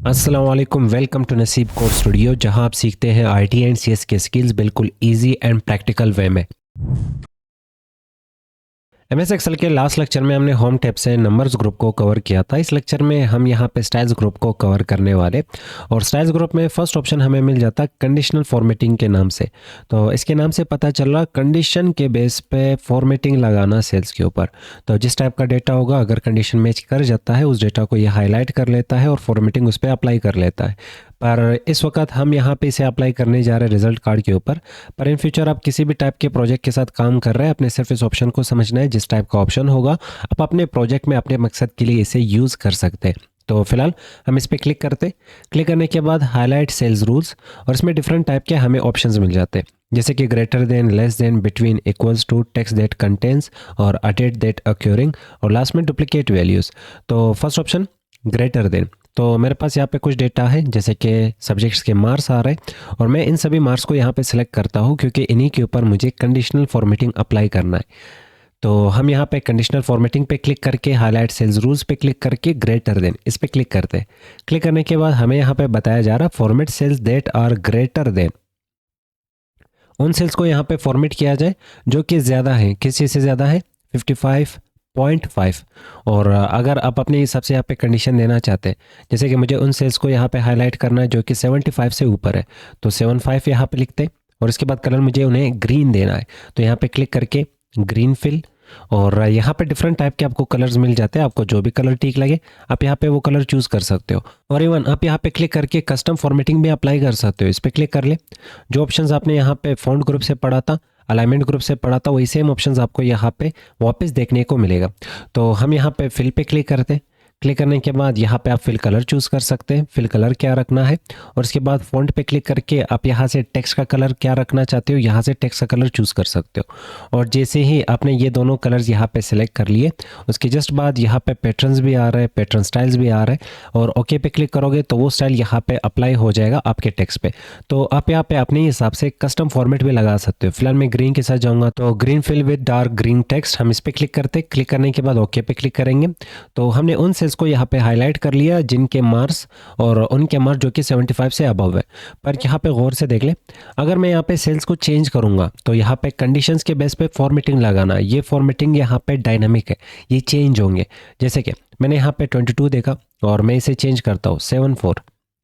अस्सलाम वालेकुम, welcome to नसीब कोड स्टूडियो, जहां आप सीखते हैं आईटी एंड सीएस के स्किल्स बिल्कुल इजी एंड प्रैक्टिकल वे में। एमएस एक्सेल के लास्ट लेक्चर में हमने होम टैब से नंबर्स ग्रुप को कवर किया था। इस लेक्चर में हम यहां पे स्टाइल्स ग्रुप को कवर करने वाले, और स्टाइल्स ग्रुप में फर्स्ट ऑप्शन हमें मिल जाता कंडीशनल फॉर्मेटिंग के नाम से। तो इसके नाम से पता चल रहा कंडीशन के बेस पे फॉर्मेटिंग लगाना सेल्स के ऊपर। तो जिस टाइप का डेटा होगा, अगर कंडीशन मैच कर जाता है, उस डेटा को ये हाईलाइट कर लेता है और फॉर्मेटिंग उस पर अप्लाई कर लेता है। पर इस वक्त हम यहाँ पे इसे अप्लाई करने जा रहे हैं रिजल्ट कार्ड के ऊपर। पर इन फ्यूचर आप किसी भी टाइप के प्रोजेक्ट के साथ काम कर रहे हैं, अपने सिर्फ इस ऑप्शन को समझना है। जिस टाइप का ऑप्शन होगा, आप अपने प्रोजेक्ट में अपने मकसद के लिए इसे यूज़ कर सकते हैं। तो फिलहाल हम इस पर क्लिक करते। क्लिक करने के बाद हाईलाइट सेल्स रूल्स, और इसमें डिफरेंट टाइप के हमें ऑप्शंस मिल जाते हैं, जैसे कि greater than, less than, between, equals to, text that contains, और अ डेट दैट अक्यूरिंग, और लास्ट में डुप्लीकेट वैल्यूज़। तो फर्स्ट ऑप्शन ग्रेटर देन। तो मेरे पास यहाँ पे कुछ डेटा है, जैसे कि सब्जेक्ट्स के मार्क्स आ रहे हैं, और मैं इन सभी मार्क्स को यहाँ पे सिलेक्ट करता हूँ क्योंकि इन्हीं के ऊपर मुझे कंडीशनल फॉर्मेटिंग अप्लाई करना है। तो हम यहाँ पे कंडीशनल फॉर्मेटिंग पे क्लिक करके हाईलाइट सेल्स रूल्स पे क्लिक करके ग्रेटर देन इस पे क्लिक करते हैं। क्लिक करने के बाद हमें यहाँ पे बताया जा रहा format cells that are greater than. उन सेल्स को यहाँ पे फॉर्मेट किया जाए जो कि ज़्यादा है। किस चीज़ से ज़्यादा है? 55.5। और अगर आप अपने हिसाब से यहाँ पे कंडीशन देना चाहते हैं, जैसे कि मुझे उन सेल्स को यहाँ पे हाईलाइट करना है जो कि 75 से ऊपर है, तो 75 यहाँ पे लिखते हैं। और इसके बाद कलर मुझे उन्हें ग्रीन देना है, तो यहाँ पे क्लिक करके ग्रीन फिल। और यहाँ पे डिफरेंट टाइप के आपको कलर्स मिल जाते हैं, आपको जो भी कलर ठीक लगे आप यहाँ पे वो कलर चूज़ कर सकते हो। और इवन आप यहाँ पे क्लिक करके कस्टम फॉर्मेटिंग भी अप्लाई कर सकते हो। इस पर क्लिक कर ले। जो ऑप्शंस आपने यहाँ पे फॉन्ट ग्रुप से पढ़ा था, अलाइनमेंट ग्रुप से पढ़ा था, वही सेम ऑप्शंस आपको यहाँ पे वापस देखने को मिलेगा। तो हम यहाँ पे फिल पे क्लिक करते हैं। क्लिक करने के बाद यहाँ पे आप फिल कलर चूज़ कर सकते हैं, फिल कलर क्या रखना है। और उसके बाद फ़ॉन्ट पे क्लिक करके आप यहाँ से टेक्स्ट का कलर क्या रखना चाहते हो, यहाँ से टेक्स्ट का कलर चूज़ कर सकते हो। और जैसे ही आपने ये दोनों कलर्स यहाँ पे सिलेक्ट कर लिए, उसके जस्ट बाद यहाँ पे पैटर्न्स भी आ रहे हैं, पैटर्न स्टाइल्स भी आ रहे हैं, और ओके पे क्लिक करोगे तो वो स्टाइल यहाँ पे अप्लाई हो जाएगा आपके टेक्स्ट पे। तो आप यहाँ पे अपने हिसाब से कस्टम फॉर्मेट भी लगा सकते हो। फिलहाल मैं ग्रीन के साथ जाऊँगा, तो green fill with dark green text, हम इस पर क्लिक करते। क्लिक करने के बाद ओके पे क्लिक करेंगे। तो हमने उन सेल्स को यहाँ पे हाईलाइट कर लिया जिनके मार्क्स और उनके मार्क्स जो कि 75 से अबव है। पर यहाँ पे गौर से देख ले, अगर मैं यहाँ पे सेल्स को चेंज करूँगा तो यहाँ पे कंडीशंस के बेस पे फॉर्मेटिंग लगाना है। ये फॉर्मेटिंग यहाँ पे डायनामिक है, ये चेंज होंगे। जैसे कि मैंने यहाँ पे 22 देखा और मैं इसे चेंज करता हूँ 74,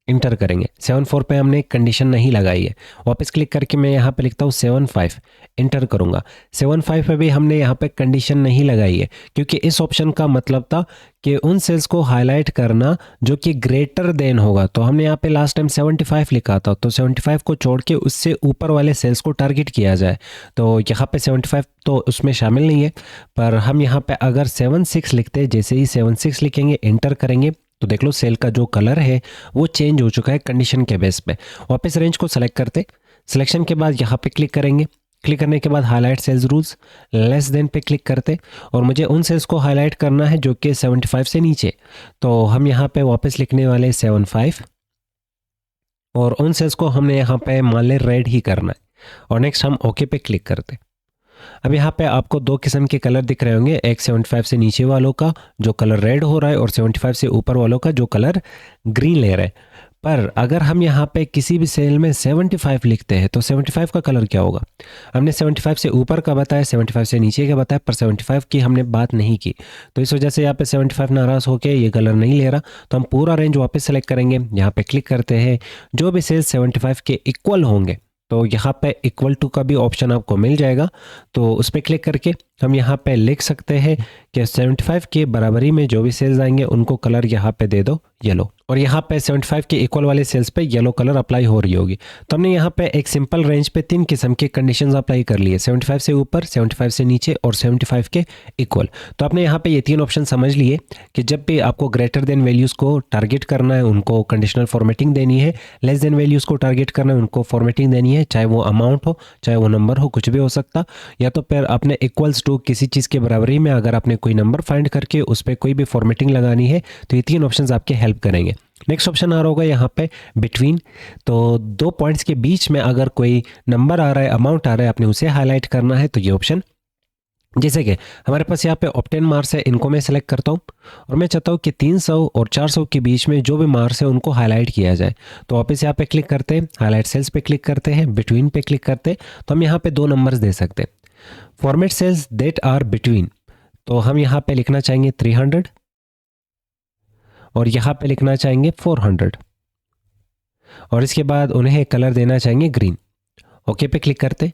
इंटर करेंगे। 74 पे हमने कंडीशन नहीं लगाई है। वापस क्लिक करके मैं यहाँ पे लिखता हूँ 75, इंटर करूँगा। 75 पे भी हमने यहाँ पे कंडीशन नहीं लगाई है, क्योंकि इस ऑप्शन का मतलब था कि उन सेल्स को हाईलाइट करना जो कि ग्रेटर देन होगा। तो हमने यहाँ पे लास्ट टाइम 75 लिखा था, तो 75 को छोड़ के उससे ऊपर वाले सेल्स को टारगेट किया जाए। तो यहाँ पे 75 तो उसमें शामिल नहीं है, पर हम यहाँ पे अगर 76 लिखते हैं, जैसे ही 76 लिखेंगे, इंटर करेंगे, तो देख लो सेल का जो कलर है वो चेंज हो चुका है कंडीशन के बेस पे। वापस रेंज को सेलेक्ट करते। सिलेक्शन के बाद यहाँ पे क्लिक करेंगे। क्लिक करने के बाद highlight cells rules, less than पे क्लिक करते, और मुझे उन सेल्स को हाईलाइट करना है जो कि 75 से नीचे। तो हम यहाँ पे वापस लिखने वाले 75, और उन सेल्स को हमने यहाँ पे मान ले रेड ही करना है। और नेक्स्ट हम ओके पे क्लिक करते। अब यहाँ पे आपको दो किस्म के कलर दिख रहे होंगे, एक 75 से नीचे वालों का जो कलर रेड हो रहा है, और 75 से ऊपर वालों का जो कलर ग्रीन ले रहा है। पर अगर हम यहाँ पे किसी भी सेल में 75 लिखते हैं तो 75 का कलर क्या होगा? हमने 75 से ऊपर का बताया, 75 से नीचे का बताया, पर 75 की हमने बात नहीं की। तो इस वजह से यहाँ पे 75 नाराज़ होकर ये कलर नहीं ले रहा। तो हम पूरा रेंज वापस सेलेक्ट करेंगे, यहाँ पे क्लिक करते हैं। जो भी सेल 75 के इक्वल होंगे, तो यहाँ पे इक्वल टू का भी ऑप्शन आपको मिल जाएगा, तो उस पर क्लिक करके हम यहाँ पे लिख सकते हैं कि 75 के बराबरी में जो भी सेल्स आएंगे उनको कलर यहाँ पे दे दो येलो। और यहाँ पे 75 के इक्वल वाले सेल्स पे येलो कलर अप्लाई हो रही होगी। तो हमने यहाँ पे एक सिंपल रेंज पे 3 किस्म के कंडीशंस अप्लाई कर लिए, 75 से ऊपर, 75 से नीचे और 75 के इक्वल। तो आपने यहाँ पे ये 3 ऑप्शन समझ लिए कि जब भी आपको ग्रेटर देन वैल्यूज़ को टारगेट करना है उनको कंडीशनल फॉर्मेटिंग देनी है, लेस देन वैल्यूज़ को टारगेट करना है उनको फॉर्मेटिंग देनी है, चाहे वो अमाउंट हो चाहे वो नंबर हो, कुछ भी हो सकता। या तो फिर आपने इक्वल्स टू किसी चीज़ के बराबरी में अगर आपने कोई नंबर फाइंड करके उस पर कोई भी फॉर्मेटिंग लगानी है, तो ये 3 ऑप्शंस आपके हेल्प करेंगे। नेक्स्ट ऑप्शन आ रहा होगा यहाँ पे बिटवीन। तो 2 पॉइंट्स के बीच में अगर कोई नंबर आ रहा है, अमाउंट आ रहा है, आपने उसे हाईलाइट करना है, तो ये ऑप्शन जैसे कि हमारे पास यहाँ पे ऑप्टेन मार्क्स है, इनको मैं सेलेक्ट करता हूँ और मैं चाहता हूँ कि 300 और 400 के बीच में जो भी मार्क्स है उनको हाईलाइट किया जाए। तो वापस यहाँ पे क्लिक करते हैं, हाईलाइट सेल्स पे क्लिक करते हैं, बिटवीन पे क्लिक करते हैं, तो हम यहाँ पे 2 नंबर्स दे सकते हैं। Format cells that are between, तो हम यहाँ पे लिखना चाहेंगे 300 और यहाँ पे लिखना चाहेंगे 400 और इसके बाद उन्हें कलर देना चाहेंगे ग्रीन। ओके पे क्लिक करते,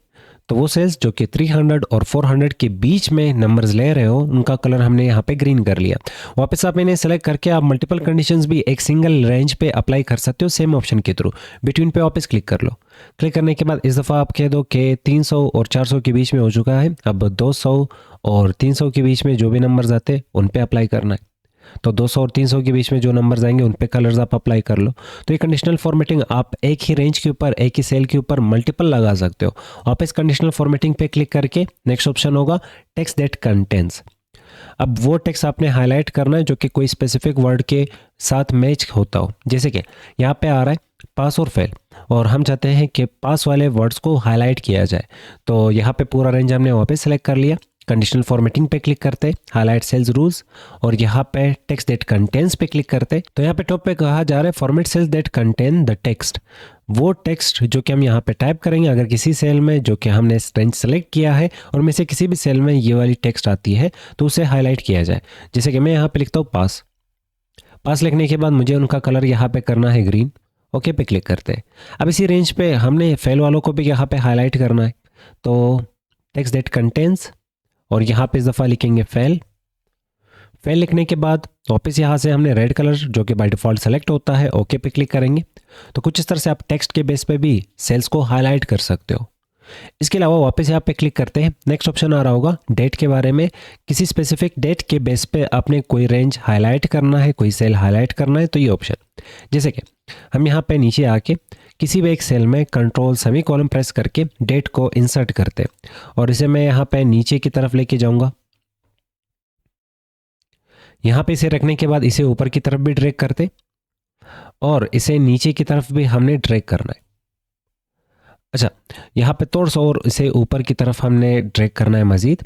तो वो सेल्स जो कि 300 और 400 के बीच में नंबर्स ले रहे हो उनका कलर हमने यहाँ पे ग्रीन कर लिया। वापस आप इन्हें सेलेक्ट करके आप मल्टीपल कंडीशंस भी एक सिंगल रेंज पे अप्लाई कर सकते हो सेम ऑप्शन के थ्रू। बिटवीन पे वापस क्लिक कर लो। क्लिक करने के बाद इस दफ़ा आप कह दो कि 300 और 400 के बीच में हो चुका है, अब 200 और 300 के बीच में जो भी नंबर्स आते उन पे अप्लाई करना है। तो 200 और 300 के बीच में जो नंबर्स आएंगे उन पे कलर्स आप अप्लाई कर लो। तो ये कंडीशनल फॉर्मेटिंग आप एक ही रेंज के ऊपर, एक ही सेल के ऊपर मल्टीपल लगा सकते हो। आप इस कंडीशनल फॉर्मेटिंग पे क्लिक करके नेक्स्ट ऑप्शन होगा टेक्स्ट दैट कंटेंट्स। अब वो टेक्स्ट आपने हाईलाइट करना है जो कि कोई स्पेसिफिक वर्ड के साथ मैच होता हो। जैसे कि यहाँ पे आ रहा है पास और फेल, और हम चाहते हैं कि पास वाले वर्ड्स को हाईलाइट किया जाए। तो यहाँ पे पूरा रेंज हमने वापस सेलेक्ट कर लिया, कंडीशनल फॉर्मेटिंग पे क्लिक करते, हाईलाइट सेल्स रूल्स और यहाँ पे टेक्स्ट दैट कंटेन्स पे क्लिक करते। तो यहाँ पे टॉप पे कहा जा रहा है format cells that contain the text. वो टेक्स्ट जो कि हम यहाँ पे टाइप करेंगे, अगर किसी सेल में जो कि हमने रेंज सेलेक्ट किया है और में से किसी भी सेल में ये वाली टेक्स्ट आती है तो उसे हाईलाइट किया जाए। जैसे कि मैं यहाँ पे लिखता हूँ पास। पास लिखने के बाद मुझे उनका कलर यहाँ पे करना है ग्रीन। ओके पे क्लिक करते हैं। अब इसी रेंज पे हमने फेल वालों को भी यहाँ पे हाईलाइट करना है। तो टेक्स्ट दैट कंटेन्स और यहाँ पे इस दफ़ा लिखेंगे फेल। फेल लिखने के बाद वापस यहाँ से हमने रेड कलर जो कि बाय डिफ़ॉल्ट सेलेक्ट होता है, ओके पे क्लिक करेंगे। तो कुछ इस तरह से आप टेक्स्ट के बेस पे भी सेल्स को हाईलाइट कर सकते हो। इसके अलावा वापस यहाँ पे क्लिक करते हैं, नेक्स्ट ऑप्शन आ रहा होगा डेट के बारे में। किसी स्पेसिफिक डेट के बेस पे आपने कोई रेंज हाईलाइट करना है, कोई सेल हाईलाइट करना है, तो ये ऑप्शन। जैसे कि हम यहाँ पे नीचे आके किसी भी एक सेल में कंट्रोल सेमी कॉलम प्रेस करके डेट को इंसर्ट करते और इसे मैं यहाँ पे नीचे की तरफ लेके जाऊँगा। यहाँ पे इसे रखने के बाद इसे ऊपर की तरफ भी ड्रैग करते और इसे नीचे की तरफ भी हमने ड्रैग करना है। अच्छा, यहाँ पे थोड़ा सा और इसे ऊपर की तरफ हमने ड्रैग करना है मज़ीद।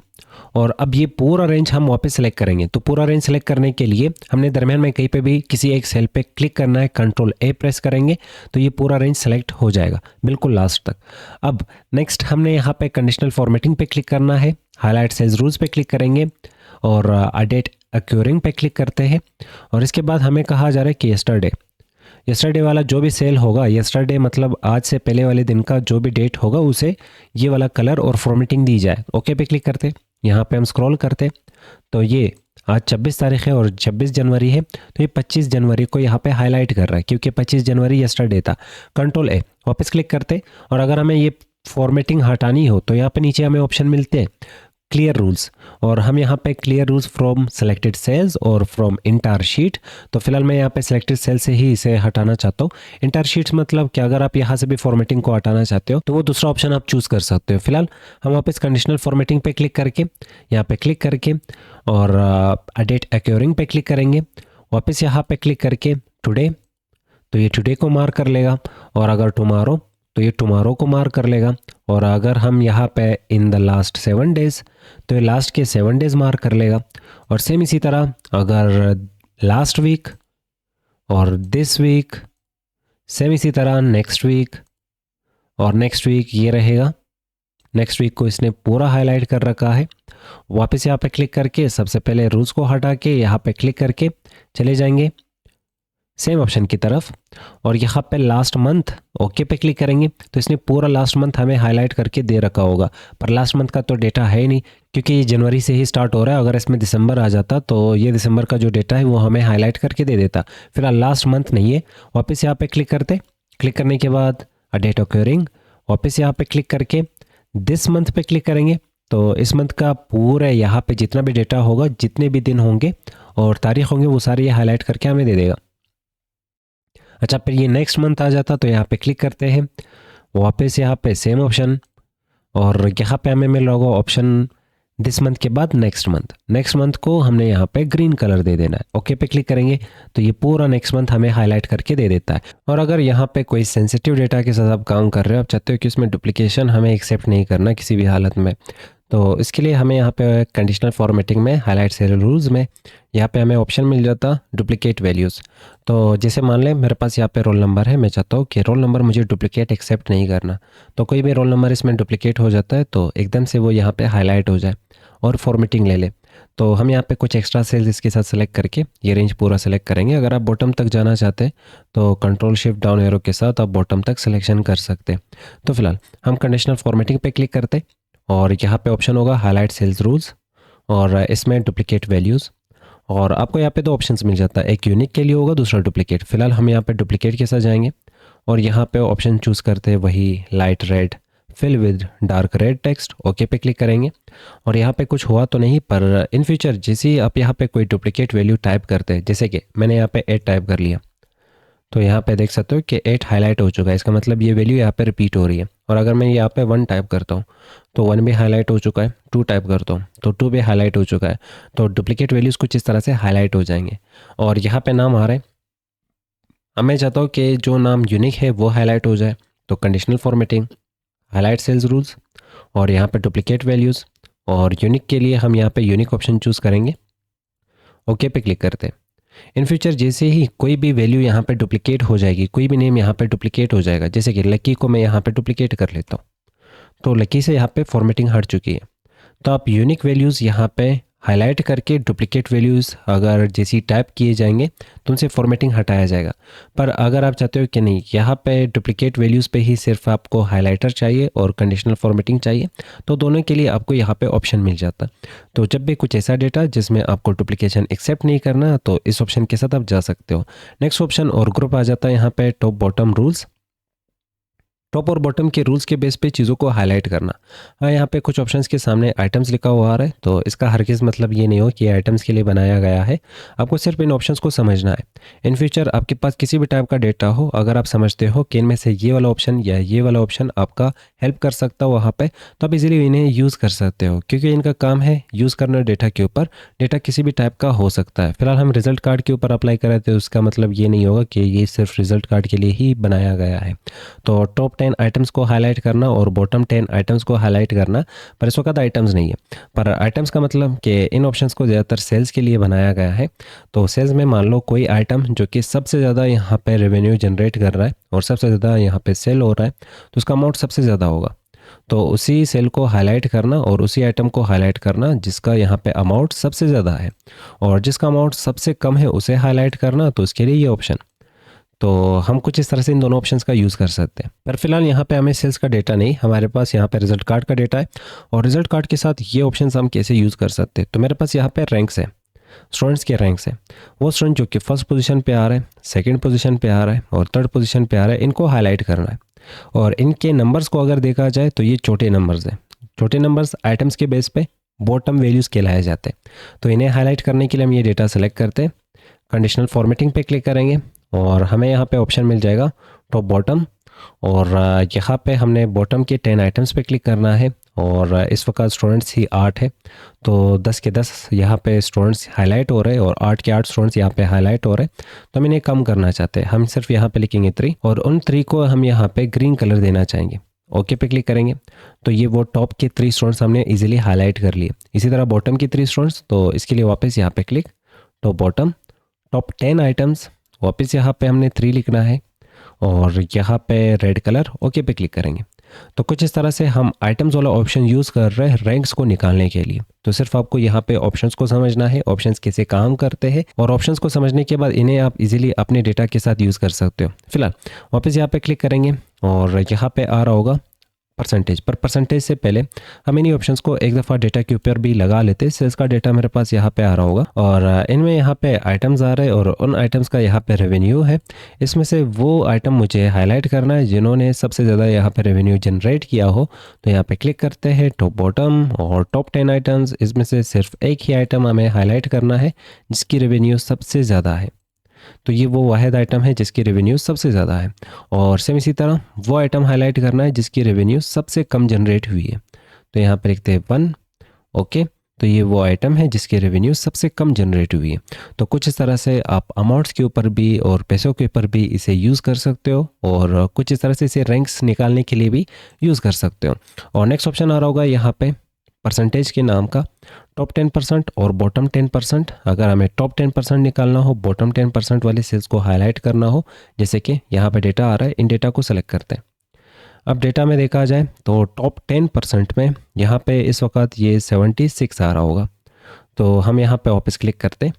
और अब ये पूरा रेंज हम वापस सेलेक्ट करेंगे। तो पूरा रेंज सेलेक्ट करने के लिए हमने दरमियान में कहीं पे भी किसी एक सेल पे क्लिक करना है, कंट्रोल ए प्रेस करेंगे तो ये पूरा रेंज सेलेक्ट हो जाएगा बिल्कुल लास्ट तक। अब नेक्स्ट हमने यहाँ पे कंडीशनल फॉर्मेटिंग पे क्लिक करना है, हाईलाइट सेल्स रूल्स पे क्लिक करेंगे और डेट अक्यूरिंग पे क्लिक करते हैं। और इसके बाद हमें कहा जा रहा है कि यस्टरडे वाला जो भी सेल होगा, यस्टरडे मतलब आज से पहले वाले दिन का जो भी डेट होगा उसे ये वाला कलर और फॉर्मेटिंग दी जाए। ओके पे क्लिक करते, यहाँ पे हम स्क्रॉल करते तो ये आज 26 तारीख है और 26 जनवरी है, तो ये 25 जनवरी को यहाँ पे हाईलाइट कर रहा है क्योंकि 25 जनवरी यस्टरडे था। कंट्रोल ए वापस क्लिक करते और अगर हमें ये फॉर्मेटिंग हटानी हो तो यहाँ पे नीचे हमें ऑप्शन मिलते हैं क्लियर रूल्स और हम यहाँ पे clear rules from selected cells और फ्रॉम इंटायर शीट। तो फिलहाल मैं यहाँ पे सेलेक्टेड सेल से ही इसे हटाना चाहता हूँ। इंटायर शीट्स मतलब कि अगर आप यहाँ से भी फॉर्मेटिंग को हटाना चाहते हो तो वो दूसरा ऑप्शन आप चूज़ कर सकते हो। फिलहाल हम वापस कंडीशनल फॉर्मेटिंग पे क्लिक करके यहाँ पे क्लिक करके और डेट अक्यूरिंग पे क्लिक करेंगे। वापस यहाँ पे क्लिक करके टुडे, तो ये टुडे को मार्क कर लेगा और अगर टुमारो तो ये टुमारो को मार्क कर लेगा। और अगर हम यहाँ पे इन द लास्ट 7 डेज़ तो ये लास्ट के 7 डेज़ मार्क कर लेगा। और सेम इसी तरह अगर लास्ट वीक और दिस वीक, सेम इसी तरह नेक्स्ट वीक और नेक्स्ट वीक ये रहेगा। नेक्स्ट वीक को इसने पूरा हाईलाइट कर रखा है। वापस यहाँ पे क्लिक करके सबसे पहले रूल्स को हटा के यहाँ पे क्लिक करके चले जाएंगे सेम ऑप्शन की तरफ और यहाँ पे लास्ट मंथ ओके पे क्लिक करेंगे तो इसने पूरा लास्ट मंथ हमें हाईलाइट करके दे रखा होगा। पर लास्ट मंथ का तो डेटा है ही नहीं क्योंकि ये जनवरी से ही स्टार्ट हो रहा है। अगर इसमें दिसंबर आ जाता तो ये दिसंबर का जो डेटा है वो हमें हाईलाइट करके दे देता। फिलहाल लास्ट मंथ नहीं है। वापस यहाँ पे क्लिक करते, क्लिक करने के बाद डेट ऑक्यूरिंग, वापस यहाँ पे क्लिक करके दिस मंथ पे क्लिक करेंगे तो इस मंथ का पूरा यहाँ पे जितना भी डेटा होगा, जितने भी दिन होंगे और तारीख होंगे वो सारे ये हाईलाइट करके हमें दे देगा। अच्छा, फिर ये नेक्स्ट मंथ आ जाता तो यहाँ पे क्लिक करते हैं, वापस यहाँ पे सेम ऑप्शन और यहाँ पे हमें मिल रहा होगा ऑप्शन दिस मंथ के बाद नेक्स्ट मंथ। नेक्स्ट मंथ को हमने यहाँ पे ग्रीन कलर दे देना है। ओके पे क्लिक करेंगे तो ये पूरा नेक्स्ट मंथ हमें हाईलाइट करके दे देता है। और अगर यहाँ पे कोई सेंसिटिव डेटा के साथ आप काम कर रहे हो, आप चाहते हो कि उसमें डुप्लीकेशन हमें एक्सेप्ट नहीं करना किसी भी हालत में, तो इसके लिए हमें यहाँ पे कंडीशनल फॉर्मेटिंग में हाईलाइट सेल रूल्स में यहाँ पे हमें ऑप्शन मिल जाता डुप्लीकेट वैल्यूज़। तो जैसे मान लें मेरे पास यहाँ पे रोल नंबर है, मैं चाहता हूँ कि रोल नंबर मुझे डुप्लीकेट एक्सेप्ट नहीं करना, तो कोई भी रोल नंबर इसमें डुप्लीकेट हो जाता है तो एकदम से वो यहाँ पे हाईलाइट हो जाए और फॉर्मेटिंग ले ले। तो हम यहाँ पे कुछ एक्स्ट्रा सेल्स इसके साथ सेलेक्ट करके ये रेंज पूरा सेलेक्ट करेंगे। अगर आप बॉटम तक जाना चाहते हैं तो कंट्रोल शिफ्ट डाउन एरो के साथ आप बॉटम तक सिलेक्शन कर सकते हैं। तो फिलहाल हम कंडीशनल फॉर्मेटिंग पे क्लिक करते और यहाँ पे ऑप्शन होगा हाईलाइट सेल्स रूल्स और इसमें डुप्लीकेट वैल्यूज़, और आपको यहाँ पे दो ऑप्शंस मिल जाता है, एक यूनिक के लिए होगा, दूसरा डुप्लीकेट। फिलहाल हम यहाँ पे डुप्लीकेट के साथ जाएंगे और यहाँ पे ऑप्शन चूज़ करते हैं वही light red fill with dark red text, okay पे क्लिक करेंगे। और यहाँ पे कुछ हुआ तो नहीं, पर इन फ्यूचर जैसे आप यहाँ पे कोई डुप्लीकेट वैल्यू टाइप करते हैं, जैसे कि मैंने यहाँ पे 8 टाइप कर लिया, तो यहाँ पे देख सकते हो कि 8 हाईलाइट हो चुका है। इसका मतलब ये वैल्यू यहाँ पे रिपीट हो रही है। और अगर मैं यहाँ पे 1 टाइप करता हूँ तो 1 भी हाईलाइट हो चुका है, 2 टाइप करता हूँ तो 2 भी हाईलाइट हो चुका है। तो डुप्लीकेट वैल्यूज़ कुछ इस तरह से हाईलाइट हो जाएंगे। और यहाँ पे नाम आ रहा है, अब मैं चाहता हूँ कि जो नाम यूनिक है वो हाईलाइट हो जाए, तो conditional formatting, highlight cells rules और यहाँ पे डुप्लीकेट वैल्यूज़, और यूनिक के लिए हम यहाँ पे यूनिक ऑप्शन चूज़ करेंगे, ओके पे क्लिक करते हैं। इन फ्यूचर जैसे ही कोई भी वैल्यू यहाँ पे डुप्लीकेट हो जाएगी, कोई भी नेम यहाँ पे डुप्लीकेट हो जाएगा, जैसे कि लकी को मैं यहाँ पे डुप्लीकेट कर लेता हूँ, तो लकी से यहाँ पे फॉर्मेटिंग हट चुकी है। तो आप यूनिक वैल्यूज़ यहाँ पे हाईलाइट करके डुप्लीकेट वैल्यूज़ अगर जैसी टाइप किए जाएंगे तो उनसे फॉर्मेटिंग हटाया जाएगा। पर अगर आप चाहते हो कि नहीं, यहाँ पे डुप्लीकेट वैल्यूज़ पे ही सिर्फ आपको हाईलाइटर चाहिए और कंडीशनल फॉर्मेटिंग चाहिए, तो दोनों के लिए आपको यहाँ पे ऑप्शन मिल जाता। तो जब भी कुछ ऐसा डेटा जिसमें आपको डुप्लीकेशन एक्सेप्ट नहीं करना, तो इस ऑप्शन के साथ आप जा सकते हो। नेक्स्ट ऑप्शन और ग्रुप आ जाता है यहाँ पे टॉप बॉटम रूल्स। टॉप और बॉटम के रूल्स के बेस पे चीज़ों को हाईलाइट करना। हाँ, यहाँ पे कुछ ऑप्शंस के सामने आइटम्स लिखा हुआ आ रहा है, तो इसका हरगिज़ मतलब ये नहीं हो कि आइटम्स के लिए बनाया गया है। आपको सिर्फ इन ऑप्शंस को समझना है। इन फ्यूचर आपके पास किसी भी टाइप का डेटा हो, अगर आप समझते हो कि इनमें से ये वाला ऑप्शन या ये वाला ऑप्शन आपका हेल्प कर सकता हो वहाँ पर, तो आप इजीली इन्हें यूज़ कर सकते हो, क्योंकि इनका काम है यूज़ करना डेटा के ऊपर। डेटा किसी भी टाइप का हो सकता है। फिलहाल हम रिजल्ट कार्ड के ऊपर अप्लाई करें तो उसका मतलब ये नहीं होगा कि ये सिर्फ रिजल्ट कार्ड के लिए ही बनाया गया है। तो टॉप 10 आइटम्स को हाईलाइट करना और बॉटम 10 आइटम्स को हाईलाइट करना, पर इस वक्त आइटम्स नहीं है। पर आइटम्स का मतलब कि इन ऑप्शंस को ज़्यादातर सेल्स के लिए बनाया गया है। तो सेल्स में मान लो कोई आइटम जो कि सबसे ज़्यादा यहाँ पे रेवेन्यू जनरेट कर रहा है और सबसे ज़्यादा यहाँ पे सेल हो रहा है, तो उसका अमाउंट सबसे ज़्यादा होगा। तो उसी सेल को हाईलाइट करना और उसी आइटम को हाईलाइट करना जिसका यहाँ पे अमाउंट सबसे ज़्यादा है, और जिसका अमाउंट सबसे कम है उसे हाईलाइट करना, तो उसके लिए ये ऑप्शन। तो हम कुछ इस तरह से इन दोनों ऑप्शंस का यूज़ कर सकते हैं। पर फिलहाल यहाँ पे हमें सेल्स का डेटा नहीं, हमारे पास यहाँ पे रिजल्ट कार्ड का डेटा है, और रिजल्ट कार्ड के साथ ये ऑप्शंस हम कैसे यूज़ कर सकते हैं। तो मेरे पास यहाँ पे रैंक्स है, स्टूडेंट्स के रैंक्स है। वो स्टूडेंट जो कि फर्स्ट पोजीशन पे आ रहा है, सेकंड पोजीशन पे आ रहा है और थर्ड पोजीशन पे आ रहा है, इनको हाईलाइट करना है। और इनके नंबर्स को अगर देखा जाए तो ये छोटे नंबर्स हैं। छोटे नंबर्स आइटम्स के बेस पे बॉटम वैल्यूज़ कहलाए जाते हैं। तो इन्हें हाईलाइट करने के लिए हम ये डेटा सेलेक्ट करते हैं, कंडीशनल फॉर्मेटिंग पे क्लिक करेंगे और हमें यहाँ पे ऑप्शन मिल जाएगा टॉप बॉटम, और यहाँ पे हमने बॉटम के 10 आइटम्स पे क्लिक करना है। और इस वक्त स्टूडेंट्स ही 8 है, तो 10 के 10 यहाँ पे स्टूडेंट्स हाईलाइट हो रहे हैं और 8 के 8 स्टूडेंट्स यहाँ पे हाईलाइट हो रहे हैं। तो हम इन्हें कम करना चाहते हैं, हम सिर्फ यहाँ पे लिखेंगे 3 और उन 3 को हम यहाँ पे ग्रीन कलर देना चाहेंगे। ओके पे क्लिक करेंगे तो ये वो टॉप के 3 स्टूडेंट्स हमने इजीली हाईलाइट कर लिए। इसी तरह बॉटम के 3 स्टूडेंट्स, तो इसके लिए वापस यहाँ पे click, top bottom, top 10 items, वापस यहाँ पे हमने 3 लिखना है और यहाँ पे रेड कलर, ओके पे क्लिक करेंगे। तो कुछ इस तरह से हम आइटम्स वाला ऑप्शन यूज़ कर रहे हैं रैंक्स को निकालने के लिए। तो सिर्फ आपको यहाँ पे ऑप्शंस को समझना है, ऑप्शंस कैसे काम करते हैं, और ऑप्शंस को समझने के बाद इन्हें आप इजीली अपने डेटा के साथ यूज़ कर सकते हो। फिलहाल वापस यहाँ पे क्लिक करेंगे और यहाँ पे आ रहा होगा परसेंटेज, पर परसेंटेज से पहले हम इन्हीं ऑप्शंस को एक दफ़ा डेटा के ऊपर भी लगा लेते हैं। सेल्स का डेटा मेरे पास यहाँ पे आ रहा होगा और इनमें यहाँ पे आइटम्स आ रहे हैं और उन आइटम्स का यहाँ पे रेवेन्यू है। इसमें से वो आइटम मुझे हाईलाइट करना है जिन्होंने सबसे ज़्यादा यहाँ पे रेवेन्यू जनरेट किया हो। तो यहाँ पे क्लिक करते हैं टॉप बॉटम और टॉप 10 आइटम्स, इसमें से सिर्फ एक ही आइटम हमें हाईलाइट करना है जिसकी रेवेन्यू सबसे ज़्यादा है। तो ये वो वाहिद आइटम है जिसकी रेवेन्यू सबसे ज़्यादा है, और सेम इसी तरह वो आइटम हाईलाइट करना है जिसकी रेवेन्यू सबसे कम जनरेट हुई है। तो यहाँ पर लिखते हैं 1, ओके। तो ये वो आइटम है जिसकी रेवेन्यू सबसे कम जनरेट हुई है। तो कुछ इस तरह से आप अमाउंट्स के ऊपर भी और पैसों के ऊपर भी इसे यूज़ कर सकते हो, और कुछ इस तरह से इसे रैंक्स निकालने के लिए भी यूज़ कर सकते हो। और नेक्स्ट ऑप्शन आ रहा होगा यहाँ पे परसेंटेज के नाम का टॉप 10% और बॉटम 10%। अगर हमें टॉप 10% निकालना हो, बॉटम 10% वाले सेल्स को हाईलाइट करना हो, जैसे कि यहाँ पे डेटा आ रहा है, इन डेटा को सेलेक्ट करते हैं। अब डेटा में देखा जाए तो टॉप 10% में यहाँ पे इस वक्त ये 76 आ रहा होगा। तो हम यहाँ पे वापस क्लिक करते,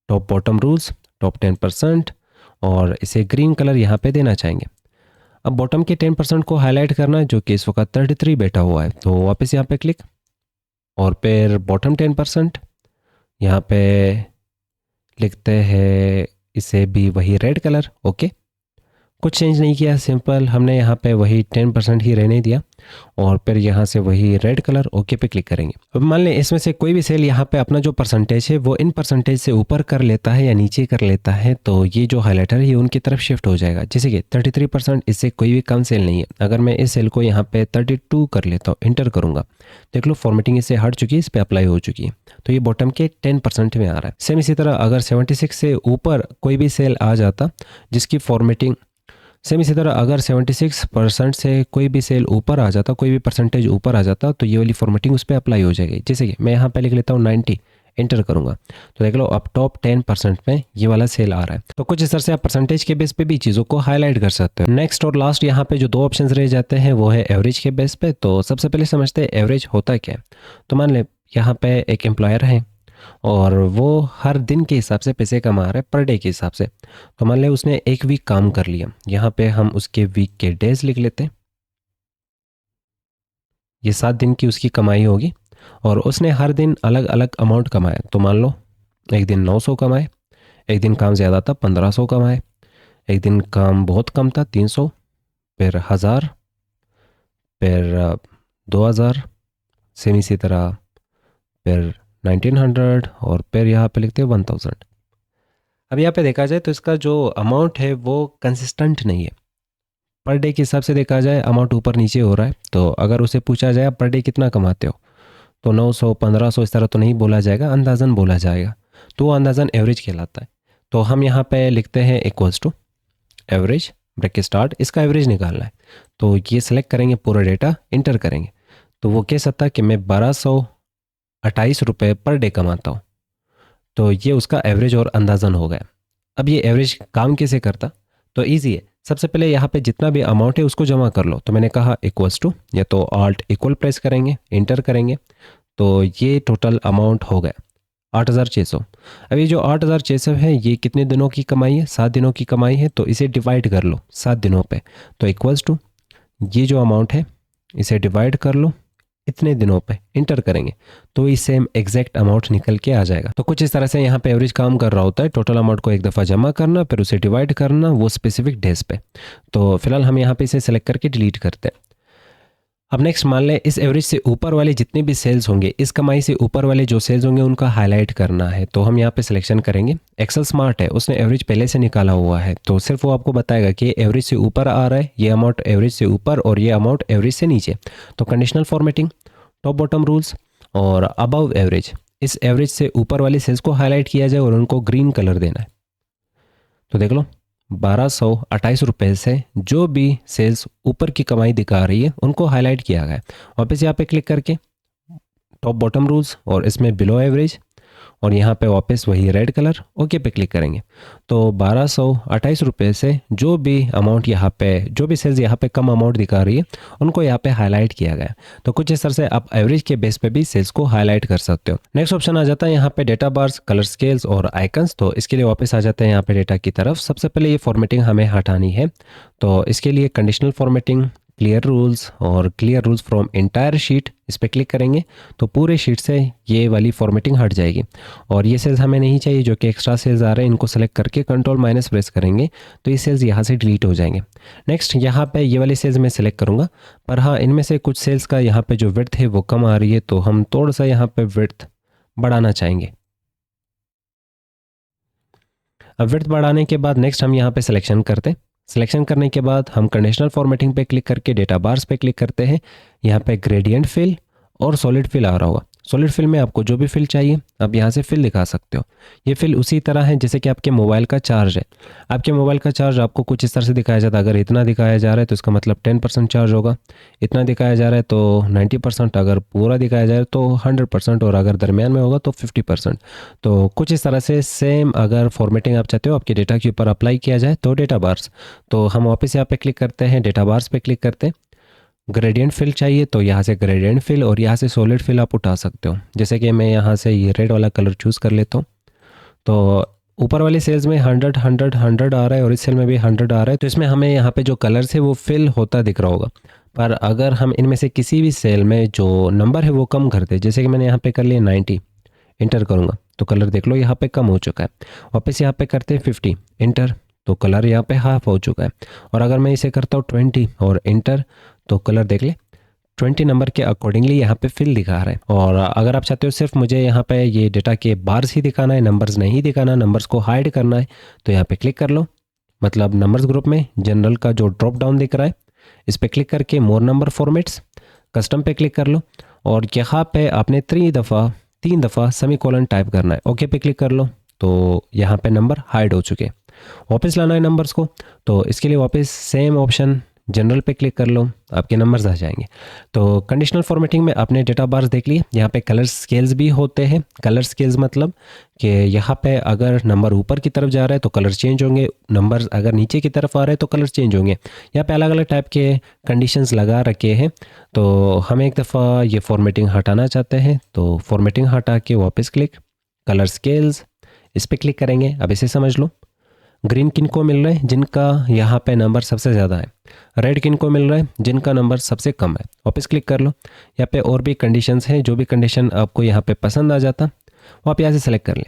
टॉप बॉटम रूल्स, टॉप 10%, और इसे ग्रीन कलर यहाँ पे देना चाहेंगे। अब बॉटम के 10% को हाईलाइट करना है, जो कि इस वक्त 33 बैठा हुआ है, तो वापस यहाँ पे क्लिक, और फिर बॉटम 10% यहाँ पे लिखते हैं इसे भी वही रेड कलर। ओके, कुछ चेंज नहीं किया, सिंपल हमने यहाँ पे वही 10% ही रहने दिया, और फिर यहाँ से वही रेड कलर ओके पे क्लिक करेंगे। अब मान लें इसमें से कोई भी सेल यहाँ पे अपना जो परसेंटेज है वो इन परसेंटेज से ऊपर कर लेता है या नीचे कर लेता है, तो ये जो हाईलाइटर है ये उनकी तरफ शिफ्ट हो जाएगा। जैसे कि 33%, इससे कोई भी कम सेल नहीं है। अगर मैं इस सेल को यहाँ पे 32 कर लेता हूँ, इंटर करूँगा, देख लो फॉर्मेटिंग इससे हट चुकी है, इस पर अप्लाई हो चुकी है, तो ये बॉटम के 10% में आ रहा है। सेम इसी तरह अगर 76 से ऊपर कोई भी सेल आ जाता जिसकी फॉर्मेटिंग, सेम इसी तरह अगर 76% से कोई भी सेल ऊपर आ जाता, कोई भी परसेंटेज ऊपर आ जाता, तो ये वाली फॉर्मेटिंग उस पर अप्लाई हो जाएगी। जैसे कि मैं यहाँ पे लिख लेता हूँ 90, एंटर करूँगा, तो देख लो अब टॉप 10% में ये वाला सेल आ रहा है। तो कुछ इस तरह से आप परसेंटेज के बेस पे भी चीज़ों को हाईलाइट कर सकते हो। नेक्स्ट और लास्ट यहाँ पे जो दो ऑप्शन रह जाते हैं वो है एवरेज के बेस पे। तो सबसे पहले समझते हैं एवरेज होता क्या है। तो मान ले यहाँ पे एक एम्प्लॉयर है और वो हर दिन के हिसाब से पैसे कमा रहा है, पर डे के हिसाब से। तो मान ले उसने एक वीक काम कर लिया, यहाँ पे हम उसके वीक के डेज लिख लेते हैं, ये 7 दिन की उसकी कमाई होगी, और उसने हर दिन अलग अलग अमाउंट कमाया। तो मान लो एक दिन 900 कमाए, एक दिन काम ज़्यादा था 1500 कमाए, एक दिन काम बहुत कम था 300, फिर 1000, फिर 2000, सेम इसी तरह फिर 1900, और फिर यहाँ पे लिखते हैं 1000। अब यहाँ पे देखा जाए तो इसका जो अमाउंट है वो कंसिस्टेंट नहीं है। पर डे के हिसाब से देखा जाए अमाउंट ऊपर नीचे हो रहा है। तो अगर उसे पूछा जाए पर डे कितना कमाते हो, तो 900 1500 इस तरह तो नहीं बोला जाएगा, अंदाज़न बोला जाएगा, तो वो अंदाज़न एवरेज कहलाता है। तो हम यहाँ पे लिखते हैं equals to average, bracket start, इसका एवरेज निकालना है। तो ये सिलेक्ट करेंगे, पूरा डेटा इंटर करेंगे, तो वो कह सकता है कि मैं 1228 रुपये पर डे कमाता हूँ। तो ये उसका एवरेज और अंदाज़न हो गया। अब ये एवरेज काम कैसे करता, तो ईजी है। सबसे पहले यहाँ पे जितना भी अमाउंट है उसको जमा कर लो। तो मैंने कहा इक्वल्स टू, या तो आल्ट इक्वल प्रेस करेंगे, इंटर करेंगे, तो ये टोटल अमाउंट हो गया 8600। अब ये जो 8600 है ये कितने दिनों की कमाई है, 7 दिनों की कमाई है, तो इसे डिवाइड कर लो 7 दिनों पे। तो इक्वल्स टू ये जो अमाउंट है इसे डिवाइड कर लो इतने दिनों पे, इंटर करेंगे, तो ये सेम एग्जैक्ट अमाउंट निकल के आ जाएगा। तो कुछ इस तरह से यहाँ पे एवरेज काम कर रहा होता है, टोटल अमाउंट को एक दफ़ा जमा करना, फिर उसे डिवाइड करना वो स्पेसिफिक डेज पे। तो फिलहाल हम यहाँ पे इसे सेलेक्ट करके डिलीट करते हैं। अब नेक्स्ट मान लें इस एवरेज से ऊपर वाले जितने भी सेल्स होंगे, इस कमाई से ऊपर वाले जो सेल्स होंगे उनका हाईलाइट करना है। तो हम यहाँ पे सिलेक्शन करेंगे, एक्सेल स्मार्ट है, उसने एवरेज पहले से निकाला हुआ है, तो सिर्फ वो आपको बताएगा कि एवरेज से ऊपर आ रहा है, ये अमाउंट एवरेज से ऊपर और ये अमाउंट एवरेज से नीचे। तो conditional formatting, top bottom rules और अबव एवरेज, इस एवरेज से ऊपर वाले सेल्स को हाईलाइट किया जाए और उनको ग्रीन कलर देना है। तो देख लो 1228 रुपये से जो भी सेल्स ऊपर की कमाई दिखा रही है उनको हाईलाइट किया गया है। वापस यहाँ पे क्लिक करके टॉप बॉटम रूल्स और इसमें बिलो एवरेज, और यहाँ पे वापस वही रेड कलर ओके पे क्लिक करेंगे। तो 1228 रुपये से जो भी अमाउंट यहाँ पे, जो भी सेल्स यहाँ पे कम अमाउंट दिखा रही है उनको यहाँ पे हाईलाइट किया गया। तो कुछ इस तरह से आप एवरेज के बेस पे भी सेल्स को हाईलाइट कर सकते हो। नेक्स्ट ऑप्शन आ जाता है यहाँ पे डेटा बार्स, कलर स्केल्स और आइकन्स। तो इसके लिए वापस आ जाते हैं यहाँ पे डेटा की तरफ। सबसे पहले ये फॉर्मेटिंग हमें हटानी है, तो इसके लिए कंडीशनल फॉर्मेटिंग, क्लियर रूल्स और clear rules from entire sheet, इस पर क्लिक करेंगे तो पूरे शीट से ये वाली फॉर्मेटिंग हट जाएगी। और ये सेल्स हमें नहीं चाहिए जो कि एक्स्ट्रा सेल्स आ रहे हैं, इनको सेलेक्ट करके कंट्रोल माइनस प्रेस करेंगे तो ये सेल्स यहाँ से डिलीट हो जाएंगे। नेक्स्ट यहाँ पे ये वाले सेल्स मैं सेलेक्ट करूँगा, पर हाँ इनमें से कुछ सेल्स का यहाँ पे जो विड्थ है वो कम आ रही है, तो हम थोड़ा सा यहाँ पे विड्थ बढ़ाना चाहेंगे। अब विड्थ बढ़ाने के बाद नेक्स्ट हम यहाँ पे सिलेक्शन करते हैं। सिलेक्शन करने के बाद हम कंडीशनल फॉर्मेटिंग पे क्लिक करके डेटा बार्स पे क्लिक करते हैं। यहाँ पे ग्रेडियंट फिल और सॉलिड फिल आ रहा होगा, सॉलिड फिल में आपको जो भी फिल चाहिए आप यहाँ से फिल दिखा सकते हो। ये फिल उसी तरह है जैसे कि आपके मोबाइल का चार्ज है। आपके मोबाइल का चार्ज आपको कुछ इस तरह से दिखाया जाता है। अगर इतना दिखाया जा रहा है तो इसका मतलब 10% चार्ज होगा, इतना दिखाया जा रहा है तो 90%, अगर पूरा दिखाया जा रहा है तो 100%, और अगर दरमियान में होगा तो 50%। तो कुछ इस तरह से सेम अगर फॉर्मेटिंग आप चाहते हो आपके डेटा के ऊपर अप्लाई किया जाए तो डेटा बार्स, तो हम वापस यहाँ पे क्लिक करते हैं, डेटा बार्स पे क्लिक करते हैं। ग्रेडियंट फिल चाहिए तो यहाँ से ग्रेडियंट फिल और यहाँ से सॉलिड फिल आप उठा सकते हो। जैसे कि मैं यहाँ से ये रेड वाला कलर चूज़ कर लेता हूँ। तो ऊपर वाली सेल्स में 100 100 100 आ रहा है और इस सेल में भी 100 आ रहा है, तो इसमें हमें यहाँ पे जो कलर्स है वो फिल होता दिख रहा होगा। पर अगर हम इनमें से किसी भी सेल में जो नंबर है वो कम करते, जैसे कि मैंने यहाँ पे कर लिया 90, इंटर करूँगा तो कलर देख लो यहाँ पे कम हो चुका है। वापस यहाँ पे करते हैं 50, इंटर, तो कलर यहाँ पे हाफ हो चुका है। और अगर मैं इसे करता हूँ 20 और इंटर, तो कलर देख ले 20 नंबर के अकॉर्डिंगली यहाँ पे फिल दिखा रहा है। और अगर आप चाहते हो सिर्फ मुझे यहाँ पे ये डेटा के बार्स ही दिखाना है, नंबर्स नहीं दिखाना, नंबर्स को हाइड करना है, तो यहाँ पे क्लिक कर लो। मतलब नंबर्स ग्रुप में जनरल का जो ड्रॉप डाउन दिख रहा है इस पर क्लिक करके मोर नंबर फॉर्मेट्स कस्टम पे क्लिक कर लो। और यहाँ पे आपने 3 दफ़ा सेमीकोलन टाइप करना है। ओके पे क्लिक कर लो तो यहाँ पे नंबर हाइड हो चुके हैं। वापस लाना है नंबर्स को, तो इसके लिए वापस सेम ऑप्शन जनरल पे क्लिक कर लो, आपके नंबर्स आ जाएंगे। तो कंडीशनल फॉर्मेटिंग में आपने डेटा बार्स देख लिए। यहाँ पे कलर स्केल्स भी होते हैं। कलर स्केल्स मतलब कि यहाँ पे अगर नंबर ऊपर की तरफ जा रहा है तो कलर चेंज होंगे, नंबर्स अगर नीचे की तरफ आ रहे हैं तो कलर चेंज होंगे। यहाँ पे अलग अलग टाइप के कंडीशंस लगा रखे हैं। तो हम एक दफ़ा ये फॉर्मेटिंग हटाना चाहते हैं, तो फॉर्मेटिंग हटा के वापस क्लिक, कलर स्केल्स, इस पर क्लिक करेंगे। अब इसे समझ लो, ग्रीन किन को मिल रहा है जिनका यहाँ पे नंबर सबसे ज़्यादा है, रेड किन को मिल रहा है जिनका नंबर सबसे कम है। वापस क्लिक कर लो। यहाँ पे और भी कंडीशंस हैं, जो भी कंडीशन आपको यहाँ पे पसंद आ जाता वो आप यहाँ से सेलेक्ट कर लें।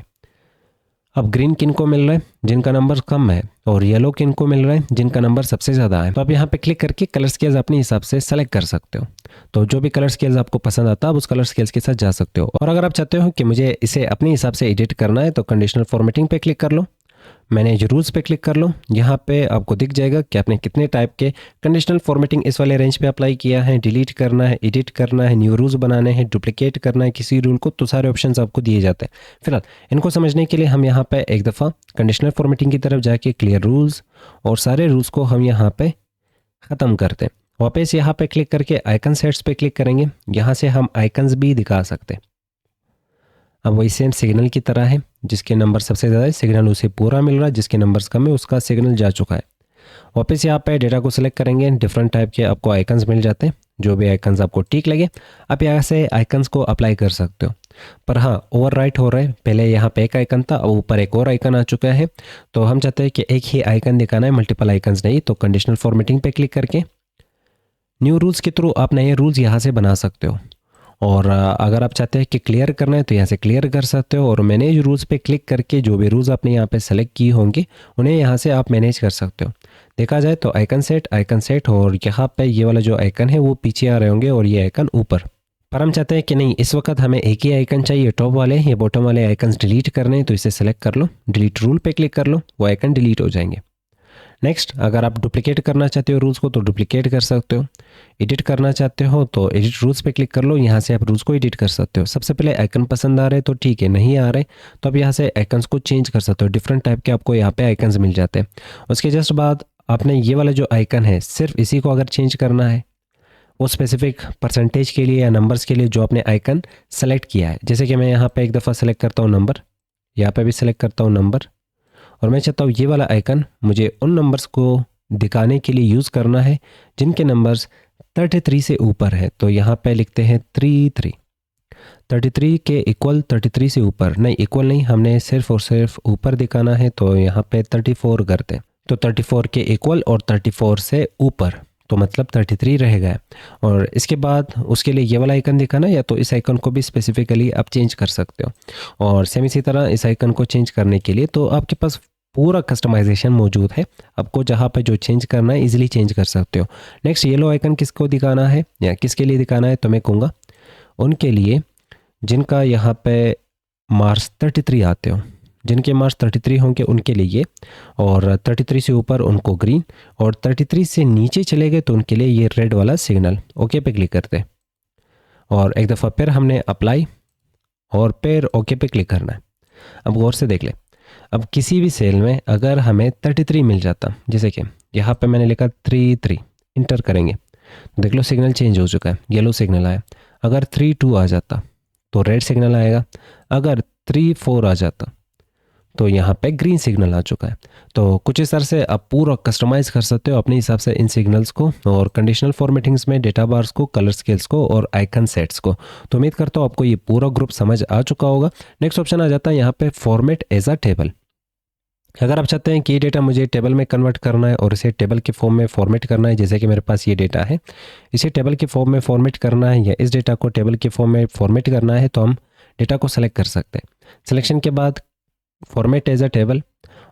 अब ग्रीन किन को मिल रहा है जिनका नंबर कम है, और येलो किन को मिल रहा है जिनका नंबर सबसे ज़्यादा है। तो आप यहाँ पे क्लिक करके कलर स्केल्स अपने हिसाब से सेलेक्ट कर सकते हो। तो जो भी कलर स्केल्स आपको पसंद आता है आप उस कलर स्केल्स के साथ जा सकते हो। और अगर आप चाहते हो कि मुझे इसे अपने हिसाब से एडिट करना है तो कंडीशनल फॉर्मेटिंग पे क्लिक कर लो, मैनेज रूल्स पे क्लिक कर लो। यहाँ पे आपको दिख जाएगा कि आपने कितने टाइप के कंडीशनल फॉर्मेटिंग इस वाले रेंज पे अप्लाई किया है। डिलीट करना है, एडिट करना है, न्यू रूल्स बनाने हैं, डुप्लीकेट करना है किसी रूल को, तो सारे ऑप्शंस आपको दिए जाते हैं। फिलहाल इनको समझने के लिए हम यहाँ पे एक दफ़ा कंडीशनल फॉर्मेटिंग की तरफ जाके क्लियर रूल्स, और सारे रूल्स को हम यहाँ पे ख़त्म करते हैं। वापस यहाँ पे क्लिक करके आइकन सेट्स पे क्लिक करेंगे। यहाँ से हम आइकन्स भी दिखा सकते हैं। अब वही सेम सिग्नल की तरह है, जिसके नंबर सबसे ज़्यादा है सिग्नल उसे पूरा मिल रहा है, जिसके नंबर्स कम है उसका सिग्नल जा चुका है। वापस यहाँ पे डेटा को सिलेक्ट करेंगे, डिफरेंट टाइप के आपको आइकन्स मिल जाते हैं। जो भी आइकन्स आपको ठीक लगे आप यहाँ से आइकन्स को अप्लाई कर सकते हो। पर हाँ, ओवर राइट हो रहा है, पहले यहाँ पे एक आइकन था, अब ऊपर एक और आइकन आ चुका है। तो हम चाहते हैं कि एक ही आइकन दिखाना है, मल्टीपल आइकन्स नहीं। तो कंडीशनल फॉर्मेटिंग पे क्लिक करके न्यू रूल्स के थ्रू आप नए रूल्स यहाँ से बना सकते हो। और अगर आप चाहते हैं कि क्लियर करना है तो यहाँ से क्लियर कर सकते हो, और मैनेज रूल्स पे क्लिक करके जो भी रूल्स आपने यहाँ पे सेलेक्ट किए होंगे उन्हें यहाँ से आप मैनेज कर सकते हो। देखा जाए तो आइकन सेट, और यहाँ पे ये वाला जो आइकन है वो पीछे आ रहे होंगे और ये आइकन ऊपर। पर हम चाहते हैं कि नहीं, इस वक्त हमें एक ही आइकन चाहिए, टॉप वाले या बॉटम वाले आइकन्स डिलीट करने हैं, तो इसे सेलेक्ट कर लो, डिलीट रूल पे क्लिक कर लो, वो आइकन डिलीट हो जाएंगे। नेक्स्ट, अगर आप डुप्लीकेट करना चाहते हो रूल्स को तो डुप्लीकेट कर सकते हो। एडिट करना चाहते हो तो एडिट रूल्स पे क्लिक कर लो, यहाँ से आप रूल्स को एडिट कर सकते हो। सबसे पहले आइकन पसंद आ रहे हैं तो ठीक है, नहीं आ रहे तो आप यहाँ से आइकन्स को चेंज कर सकते हो। डिफरेंट टाइप के आपको यहाँ पे आइकन्स मिल जाते हैं। उसके जस्ट बाद आपने ये वाला जो आइकन है सिर्फ इसी को अगर चेंज करना है, वो स्पेसिफिक परसेंटेज के लिए या नंबर्स के लिए जो आपने आइकन सेलेक्ट किया है। जैसे कि मैं यहाँ पे एक दफ़ा सेलेक्ट करता हूँ नंबर, यहाँ पे भी सेलेक्ट करता हूँ नंबर, और मैं चाहता हूँ ये वाला आइकन मुझे उन नंबर्स को दिखाने के लिए यूज़ करना है जिनके नंबर्स 33 से ऊपर है। तो यहाँ पे लिखते हैं 33 के इक्वल 33 से ऊपर, नहीं इक्वल नहीं, हमने सिर्फ और सिर्फ ऊपर दिखाना है, तो यहाँ पे 34 करते हैं। तो 34 के इक्वल और 34 से ऊपर, तो मतलब 33 रहेगा। और इसके बाद उसके लिए ये वाला आइकन दिखाना, या तो इस आइकन को भी स्पेसिफिकली आप चेंज कर सकते हो। और सेम इसी तरह इस आइकन को चेंज करने के लिए तो आपके पास पूरा कस्टमाइजेशन मौजूद है, आपको जहाँ पे जो चेंज करना है इजीली चेंज कर सकते हो। नेक्स्ट, येलो आइकन किसको दिखाना है या किसके लिए दिखाना है, तो मैं कहूँगा उनके लिए जिनका यहाँ पे मार्क्स 33 आते हो, जिनके मार्क्स 33 होंगे उनके लिए ये, और 33 से ऊपर उनको ग्रीन, और 33 से नीचे चले गए तो उनके लिए ये रेड वाला सिग्नल। ओके पे क्लिक करते हैं, और एक दफ़ा फिर हमने अप्लाई और फिर ओके पे क्लिक करना है। अब गौर से देख ले, अब किसी भी सेल में अगर हमें 33 मिल जाता, जैसे कि यहाँ पे मैंने लिखा 33, इंटर करेंगे तो देख लो सिग्नल चेंज हो चुका है, येलो सिग्नल आया। अगर 32 आ जाता तो रेड सिग्नल आएगा, अगर 34 आ जाता तो यहाँ पे ग्रीन सिग्नल आ चुका है। तो कुछ इस तरह से आप पूरा कस्टमाइज़ कर सकते हो अपने हिसाब से इन सिग्नल्स को और कंडीशनल फॉर्मेटिंग्स में डेटा बार्स को, कलर स्केल्स को और आइकन सेट्स को। तो उम्मीद करता हूँ आपको ये पूरा ग्रुप समझ आ चुका होगा। नेक्स्ट ऑप्शन आ जाता है यहाँ पे फॉर्मेट एज अ टेबल। अगर आप चाहते हैं कि ये डेटा मुझे टेबल में कन्वर्ट करना है और इसे टेबल के फॉर्म में फॉर्मेट करना है, जैसे कि मेरे पास ये डेटा है, इसे टेबल के फॉर्म में फॉर्मेट करना है या इस डेटा को टेबल के फॉर्म में फॉर्मेट करना है, तो हम डेटा को सेलेक्ट कर सकते हैं। सिलेक्शन के बाद फॉर्मेट एज अ टेबल,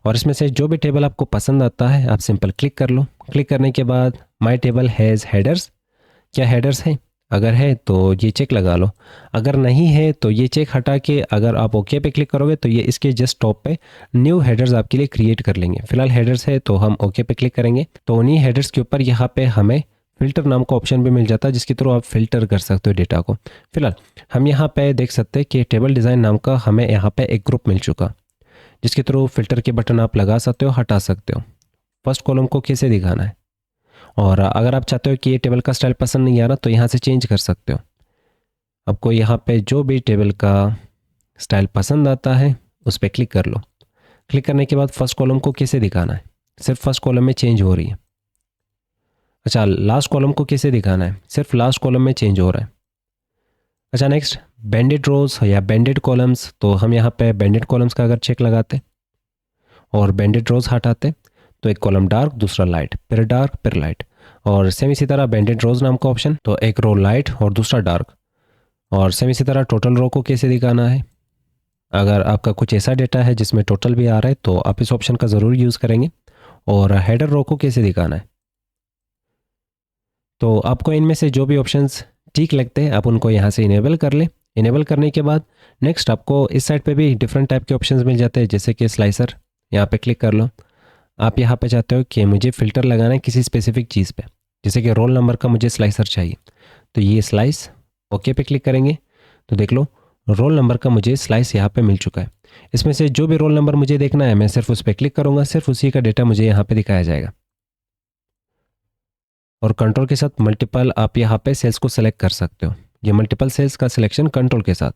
और इसमें से जो भी टेबल आपको पसंद आता है आप सिंपल क्लिक कर लो। क्लिक करने के बाद माय टेबल हैज़ हेडर्स, क्या हेडर्स है? अगर है तो ये चेक लगा लो, अगर नहीं है तो ये चेक हटा के अगर आप ओके पे क्लिक करोगे तो ये इसके जस्ट टॉप पे न्यू हेडर्स आपके लिए क्रिएट कर लेंगे। फिलहाल हेडर्स है तो हम ओके पे क्लिक करेंगे तो उन्हीं हेडर्स के ऊपर यहाँ पे हमें फ़िल्टर नाम का ऑप्शन भी मिल जाता है, जिसके थ्रू आप फिल्टर कर सकते हो डेटा को। फिलहाल हम यहाँ पे देख सकते हैं कि टेबल डिज़ाइन नाम का हमें यहाँ पे एक ग्रुप मिल चुका, जिसके थ्रू फिल्टर के बटन आप लगा सकते हो, हटा सकते हो। फर्स्ट कॉलम को कैसे दिखाना है, और अगर आप चाहते हो कि ये टेबल का स्टाइल पसंद नहीं आ रहा तो यहाँ से चेंज कर सकते हो। आपको यहाँ पे जो भी टेबल का स्टाइल पसंद आता है उस पर क्लिक कर लो। क्लिक करने के बाद फर्स्ट कॉलम को कैसे दिखाना है, सिर्फ फर्स्ट कॉलम में चेंज हो रही है। अच्छा, लास्ट कॉलम को कैसे दिखाना है, सिर्फ लास्ट कॉलम में चेंज हो रहा है। अच्छा, नेक्स्ट बैंडेड रोज या बैंडेड कॉलम्स, तो हम यहाँ पे बैंडेड कॉलम्स का अगर चेक लगाते और बैंडेड रोज हटाते तो एक कॉलम डार्क दूसरा लाइट, फिर डार्क फिर लाइट, और सेम इसी तरह बैंडेड रोज नाम का ऑप्शन, तो एक रो लाइट और दूसरा डार्क। और सेम इसी तरह टोटल रो को कैसे दिखाना है, अगर आपका कुछ ऐसा डेटा है जिसमें टोटल भी आ रहा है तो आप इस ऑप्शन का ज़रूर यूज़ करेंगे। और हेडर रो को कैसे दिखाना है, तो आपको इनमें से जो भी ऑप्शंस ठीक लगते हैं आप उनको यहाँ से इनेबल कर लें। इनेबल करने के बाद नेक्स्ट आपको इस साइड पे भी डिफरेंट टाइप के ऑप्शंस मिल जाते हैं, जैसे कि स्लाइसर, यहाँ पे क्लिक कर लो। आप यहाँ पे चाहते हो कि मुझे फ़िल्टर लगाना है किसी स्पेसिफिक चीज़ पे, जैसे कि रोल नंबर का मुझे स्लाइसर चाहिए, तो ये स्लाइस ओके पे क्लिक करेंगे तो देख लो रोल नंबर का मुझे स्लाइस यहाँ पे मिल चुका है। इसमें से जो भी रोल नंबर मुझे देखना है मैं सिर्फ उस पर क्लिक करूँगा, सिर्फ उसी का डेटा मुझे यहाँ पे दिखाया जाएगा। और कंट्रोल के साथ मल्टीपल आप यहाँ पे सेल्स को सेलेक्ट कर सकते हो, ये मल्टीपल सेल्स का सिलेक्शन कंट्रोल के साथ।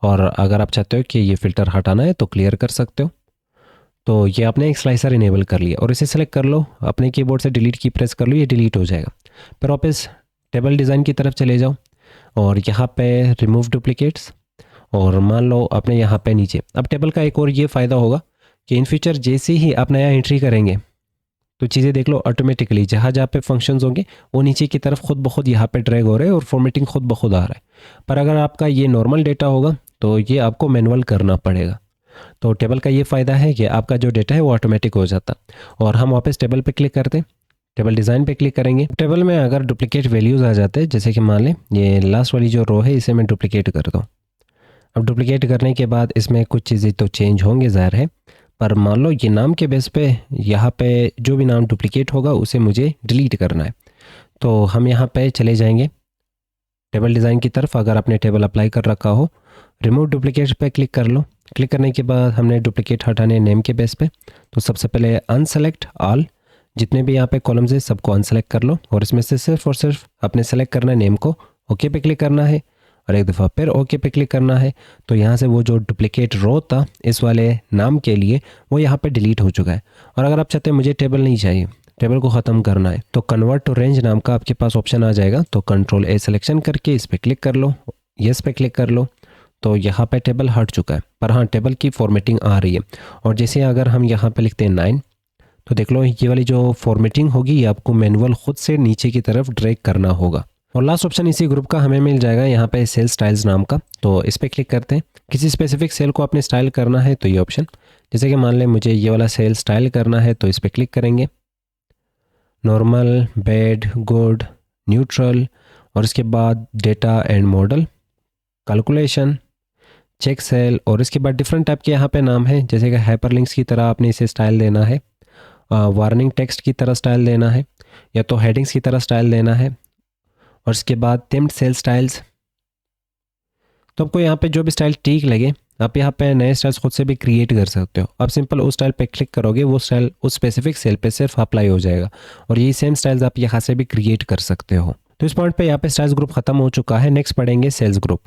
और अगर आप चाहते हो कि ये फ़िल्टर हटाना है तो क्लियर कर सकते हो। तो ये आपने एक स्लाइसर इनेबल कर लिया और इसे सेलेक्ट कर लो, अपने कीबोर्ड से डिलीट की प्रेस कर लो, ये डिलीट हो जाएगा। फिर वापस टेबल डिज़ाइन की तरफ चले जाओ और यहाँ पे रिमूव डुप्लीकेट्स, और मान लो आपने यहाँ पे नीचे, अब टेबल का एक और ये फ़ायदा होगा कि इन फ्यूचर जैसे ही आप नया एंट्री करेंगे तो चीज़ें देख लो ऑटोमेटिकली जहाँ जहाँ पे फंक्शंस होंगे वो नीचे की तरफ खुद ब खुद यहाँ पे ड्रैग हो रहे हैं और फॉर्मेटिंग खुद ब खुद आ रहा है। पर अगर आपका ये नॉर्मल डेटा होगा तो ये आपको मैनुअल करना पड़ेगा। तो टेबल का ये फ़ायदा है कि आपका जो डेटा है वो ऑटोमेटिक हो जाता। और हम वापस टेबल पे क्लिक करते हैं, टेबल डिज़ाइन पे क्लिक करेंगे। टेबल में अगर डुप्लीकेट वैल्यूज़ आ जाते हैं, जैसे कि मान लें ये लास्ट वाली जो रो है इसे मैं डुप्लीकेट कर दूँ। अब डुप्लीकेट करने के बाद इसमें कुछ चीज़ें तो चेंज होंगे ज़ाहिर है, पर मान लो ये नाम के बेस पे यहाँ पे जो भी नाम डुप्लीकेट होगा उसे मुझे डिलीट करना है। तो हम यहाँ पे चले जाएंगे टेबल डिज़ाइन की तरफ। अगर आपने टेबल अप्लाई कर रखा हो, रिमूव डुप्लीकेट पे क्लिक कर लो। क्लिक करने के बाद हमने डुप्लीकेट हटाने नेम के बेस पे, तो सबसे पहले अनसेलेक्ट ऑल, जितने भी यहाँ पे कॉलम्स है सबको अनसेलेक्ट कर लो और इसमें से सिर्फ और सिर्फ अपने सेलेक्ट करना है नेम को, ओके पे क्लिक करना है और एक दफ़ा फिर ओके पे क्लिक करना है। तो यहाँ से वो जो डुप्लीकेट रो था इस वाले नाम के लिए वो यहाँ पे डिलीट हो चुका है। और अगर आप चाहते हैं मुझे टेबल नहीं चाहिए, टेबल को ख़त्म करना है, तो कन्वर्ट टू रेंज नाम का आपके पास ऑप्शन आ जाएगा। तो कंट्रोल ए सिलेक्शन करके इस पर क्लिक कर लो, यस पे क्लिक कर लो, तो यहाँ पे टेबल हट चुका है। पर हाँ, टेबल की फॉर्मेटिंग आ रही है। और जैसे अगर हम यहाँ पे लिखते हैं 9, तो देख लो ये वाली जो फॉर्मेटिंग होगी ये आपको मैनुअल खुद से नीचे की तरफ ड्रैग करना होगा। और लास्ट ऑप्शन इसी ग्रुप का हमें मिल जाएगा यहाँ पे सेल स्टाइल्स नाम का, तो इस पर क्लिक करते हैं। किसी स्पेसिफिक सेल को अपने स्टाइल करना है तो ये ऑप्शन, जैसे कि मान लें मुझे ये वाला सेल स्टाइल करना है तो इस पर क्लिक करेंगे, नॉर्मल, बैड, गुड, न्यूट्रल, और इसके बाद data and model, calculation, check cell, और इसके बाद डिफरेंट टाइप के यहाँ पे नाम है, जैसे कि हाइपरलिंक्स की तरह आपने इसे स्टाइल देना है, वार्निंग टेक्स्ट की तरह स्टाइल देना है, या तो हेडिंग्स की तरह स्टाइल देना है, और इसके बाद थिम्ड सेल स्टाइल्स। तो आपको यहाँ पे जो भी स्टाइल ठीक लगे आप यहाँ पे नए स्टाइल्स खुद से भी क्रिएट कर सकते हो। आप सिंपल उस स्टाइल पे क्लिक करोगे, वो स्टाइल उस स्पेसिफिक सेल पे सिर्फ अप्लाई हो जाएगा और यही सेम स्टाइल्स आप यहाँ से भी क्रिएट कर सकते हो। तो इस पॉइंट पे यहाँ पे स्टाइल्स ग्रुप खत्म हो चुका है। नेक्स्ट पढ़ेंगे सेल्स ग्रुप।